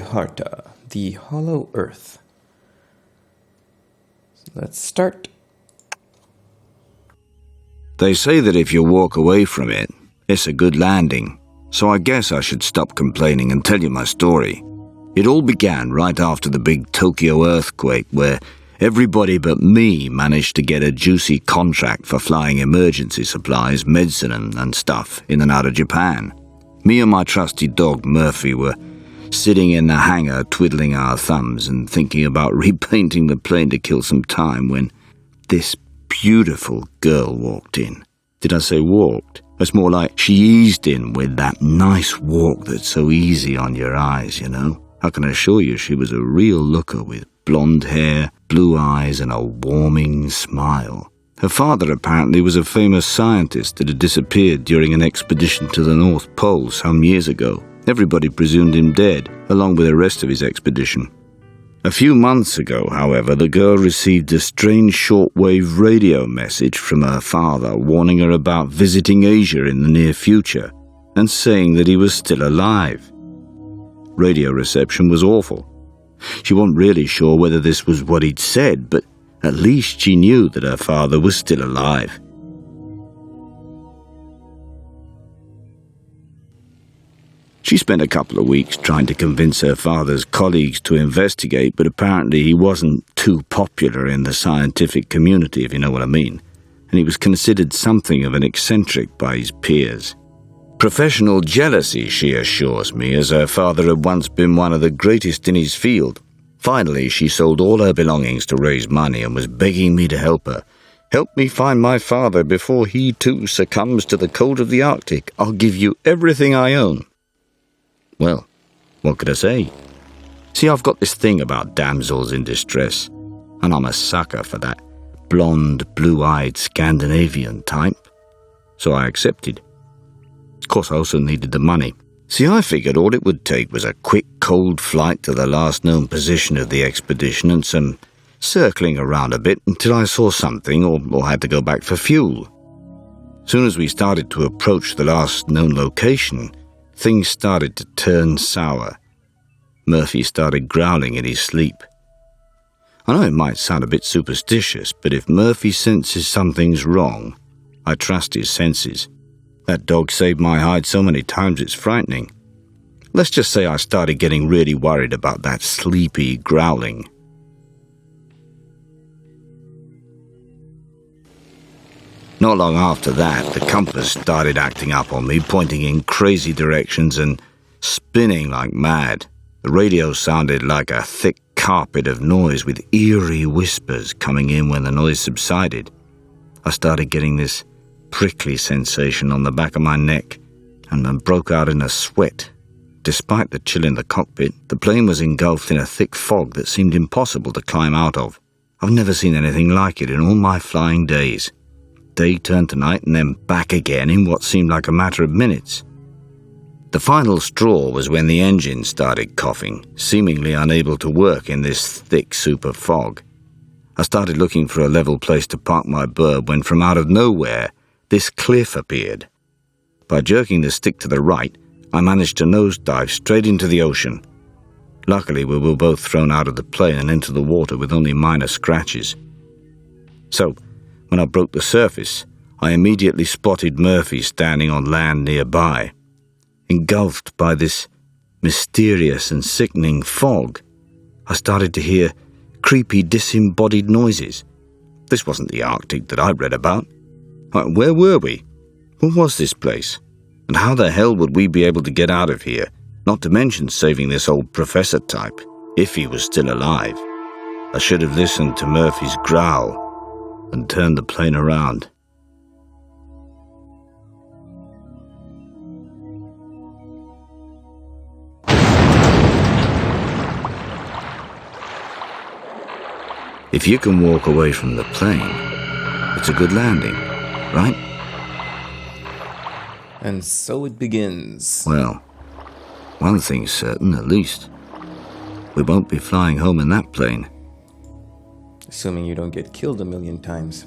Agharta, the Hollow Earth. Let's start. They say that if you walk away from it, it's a good landing, so I guess I should stop complaining and tell you my story. It all began right after the big Tokyo earthquake, where everybody but me managed to get a juicy contract for flying emergency supplies, medicine and stuff in and out of Japan. Me and my trusty dog Murphy were sitting in the hangar twiddling our thumbs and thinking about repainting the plane to kill some time when this beautiful girl walked in. Did I say walked? It's more like she eased in with that nice walk that's so easy on your eyes, you know. I can assure you she was a real looker with blonde hair, blue eyes and a warming smile. Her father apparently was a famous scientist that had disappeared during an expedition to the North Pole some years ago. Everybody presumed him dead, along with the rest of his expedition. A few months ago, however, the girl received a strange shortwave radio message from her father warning her about visiting Asia in the near future and saying that he was still alive. Radio reception was awful. She wasn't really sure whether this was what he'd said, but at least she knew that her father was still alive. She spent a couple of weeks trying to convince her father's colleagues to investigate, but apparently he wasn't too popular in the scientific community, if you know what I mean, and he was considered something of an eccentric by his peers. Professional jealousy, she assures me, as her father had once been one of the greatest in his field. Finally, she sold all her belongings to raise money and was begging me to help her. "Help me find my father before he too succumbs to the cold of the Arctic. I'll give you everything I own." Well, what could I say? See, I've got this thing about damsels in distress, and I'm a sucker for that blonde, blue-eyed Scandinavian type. So I accepted. Of course, I also needed the money. See, I figured all it would take was a quick, cold flight to the last known position of the expedition and some circling around a bit until I saw something or had to go back for fuel. Soon as we started to approach the last known location, things started to turn sour. Murphy started growling in his sleep. I know it might sound a bit superstitious, but if Murphy senses something's wrong, I trust his senses. That dog saved my hide so many times it's frightening. Let's just say I started getting really worried about that sleepy growling. Not long after that, the compass started acting up on me, pointing in crazy directions and spinning like mad. The radio sounded like a thick carpet of noise with eerie whispers coming in when the noise subsided. I started getting this prickly sensation on the back of my neck and then broke out in a sweat. Despite the chill in the cockpit, the plane was engulfed in a thick fog that seemed impossible to climb out of. I've never seen anything like it in all my flying days. Day turned to night and then back again in what seemed like a matter of minutes. The final straw was when the engine started coughing, seemingly unable to work in this thick super fog. I started looking for a level place to park my bird when from out of nowhere, this cliff appeared. By jerking the stick to the right, I managed to nosedive straight into the ocean. Luckily, we were both thrown out of the plane and into the water with only minor scratches. So, when I broke the surface, I immediately spotted Murphy standing on land nearby. Engulfed by this mysterious and sickening fog, I started to hear creepy disembodied noises. This wasn't the Arctic that I'd read about. Where were we? What was this place? And how the hell would we be able to get out of here? Not to mention saving this old professor type, if he was still alive. I should have listened to Murphy's growl and turned the plane around. If you can walk away from the plane, it's a good landing, right? And so it begins. Well, one thing's certain, at least. We won't be flying home in that plane. Assuming you don't get killed a million times.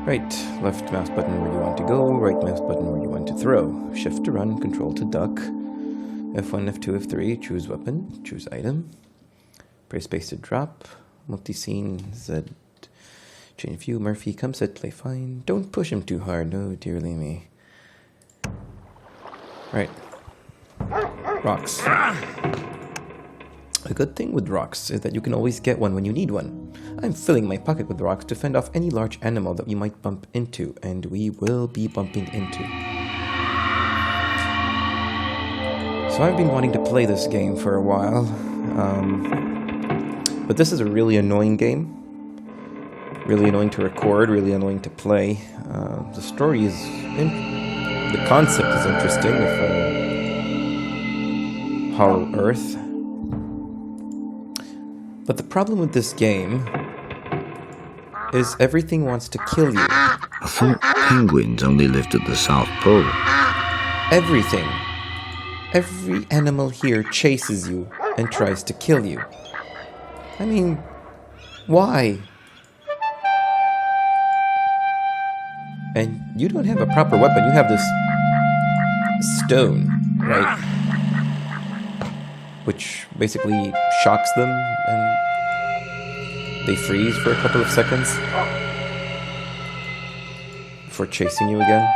Right, left mouse button where you want to go, right mouse button where you want to throw. Shift to run, control to duck. F1, F2, F3, choose weapon, choose item. Press space to drop. Multi-scene, Z. Change view, Murphy, come set, play fine. Don't push him too hard, no, dearly me. Right. Rocks. A good thing with rocks is that you can always get one when you need one. I'm filling my pocket with rocks to fend off any large animal that you might bump into, and we will be bumping into. So I've been wanting to play this game for a while, but this is a really annoying game. Really annoying to record, really annoying to play. The story is... the concept is interesting with Hollow Earth. But the problem with this game is everything wants to kill you. I thought penguins only lived at the South Pole. Everything. Every animal here chases you and tries to kill you. I mean, why? And you don't have a proper weapon. You have this stone, right? Which basically shocks them and they freeze for a couple of seconds before chasing you again.